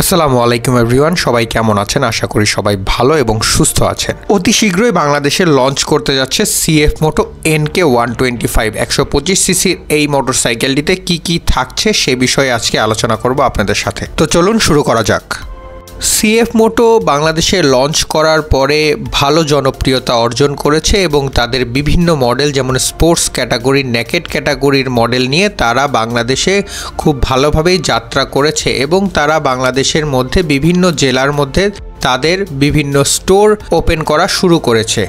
আসসালামু আলাইকুম এভরিওয়ান, সবাই কেমন আছেন? আশা করি সবাই ভালো এবং সুস্থ আছেন। অতি শীঘ্রই বাংলাদেশে লঞ্চ করতে যাচ্ছে সিএফ মোটো NK125 125 সিসির এই মোটরসাইকেলটিতে কি কি থাকছে সে বিষয়ে আজকে আলোচনা করব আপনাদের সাথে। তো চলুন শুরু করা যাক। সিএফ মোটো বাংলাদেশে লঞ্চ করার পরে ভালো জনপ্রিয়তা অর্জন করেছে এবং তাদের বিভিন্ন মডেল যেমন স্পোর্টস ক্যাটাগরি, নেকেড ক্যাটাগরির মডেল নিয়ে তারা বাংলাদেশে খুব ভালোভাবেই যাত্রা করেছে এবং তারা বাংলাদেশের মধ্যে বিভিন্ন জেলার মধ্যে তাদের বিভিন্ন স্টোর ওপেন করা শুরু করেছে।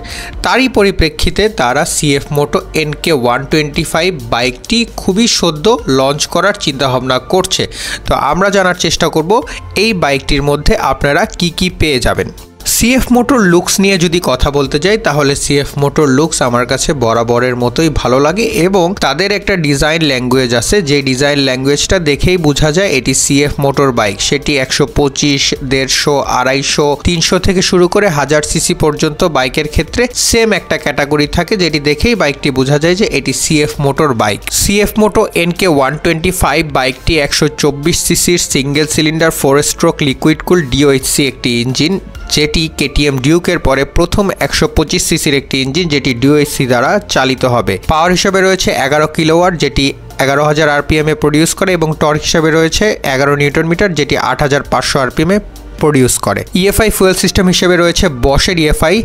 তারই পরিপ্রেক্ষিতে তারা সিএফ মোটো NK125 বাইকটি খুবই সদ্য লঞ্চ করার চিন্তাভাবনা করছে। তো আমরা জানার চেষ্টা করব এই বাইকটির মধ্যে আপনারা কি কি পেয়ে যাবেন। সিএফ মোটোর লুকস নিয়ে যদি কথা বলতে যাই তাহলে সিএফ মোটোর লুকস আমার কাছে বরাবরের মতোই ভালো লাগে এবং তাদের একটা ডিজাইন ল্যাঙ্গুয়েজ আছে, যে ডিজাইন ল্যাঙ্গুয়েজটা দেখেই বোঝা যায় এটি সিএফ মোটোর বাইক। সেটি 125, 150, 250, 300 থেকে শুরু করে 1000 সিসি পর্যন্ত বাইকের ক্ষেত্রে সেম একটা ক্যাটাগরি থাকে, যেটি দেখেই বাইকটি বোঝা যায় যে এটি সিএফ মোটোর বাইক। সিএফ মোটো NK125 বাইকটি 124 সিসির সিঙ্গেল সিলিন্ডার 4 স্ট্রোক লিকুইড কুল DOHC একটি ইঞ্জিন, যেটি কেটিএম ডিউকের পরে প্রথম 125 সিসির একটি ইঞ্জিন যেটি DOHC দ্বারা চালিত হবে। পাওয়ার হিসাবে রয়েছে 11 কিলোওয়াট যেটি 11,000 RPM এ প্রডিউস করে এবং টর্ক হিসাবে রয়েছে 11 নিউটন মিটার যেটি 8,500 RPM এ প্রডিউস করে। EFI ফুয়েল সিস্টেম হিসেবে রয়েছে বশের EFI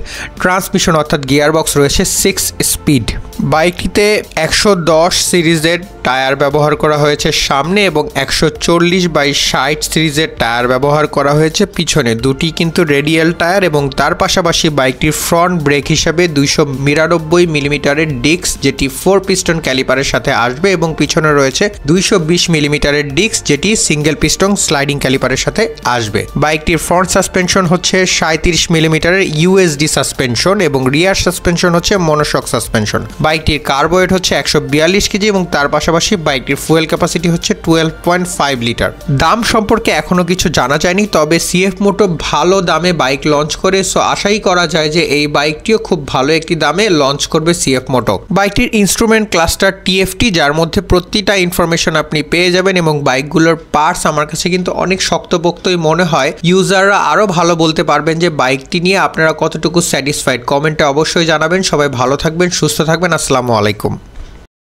ট্রান্সমিশন অর্থাৎ গিয়ারবক্স রয়েছে 6 স্পিড। বাইকটিতে 110 সিরিজের টায়ার ব্যবহার করা হয়েছে সামনে এবং 140/60 সিরিজের টায়ার ব্যবহার করা হয়েছে পিছনে। দুটি কিন্তু রেডিয়াল টায়ার এবং তার পাশাপাশি বাইকটির ফ্রন্ট ব্রেক হিসাবে 292 মিলিমিটারের ডিস্ক যেটি 4 পিস্টন ক্যালিপারের সাথে আসবে এবং পিছনে রয়েছে 220 মিলিমিটারের ডিস্ক যেটি সিঙ্গেল পিস্টন স্লাইডিং ক্যালিপারের সাথে আসবে। বাইকটির ফ্রন্ট সাসপেনশন হচ্ছে 37 মিলিমিটারের USD সাসপেনশন এবং রিয়ার সাসপেনশন হচ্ছে মনোশক সাসপেনশন। বাইকটির কার্বোয়েট হচ্ছে 142 কেজি এবং তার পাশাপাশি বাইকটির ফুয়েল ক্যাপাসিটি হচ্ছে 12.5 লিটার। দাম সম্পর্কে এখনো কিছু জানা যায়নি, তবে সিএফ মোটো ভালো দামে বাইক লঞ্চ করে, সো আশাই করা যায় যে এই বাইকটিও খুব ভালো একটি দামে লঞ্চ করবে সিএফ মোটো। বাইকটির ইনস্ট্রুমেন্ট ক্লাস্টার TFT, যার মধ্যে প্রতিটা ইনফরমেশন আপনি পেয়ে যাবেন এবং বাইকগুলোর পার্টস আমার কাছে কিন্তু অনেক শক্তপোক্তই মনে হয়। ইউজাররা আরও ভালো বলতে পারবেন যে বাইকটি নিয়ে আপনারা কতটুকু স্যাটিসফাইড। কমেন্টে অবশ্যই জানাবেন। সবাই ভালো থাকবেন, সুস্থ থাকবেন। আসসালামু আলাইকুম।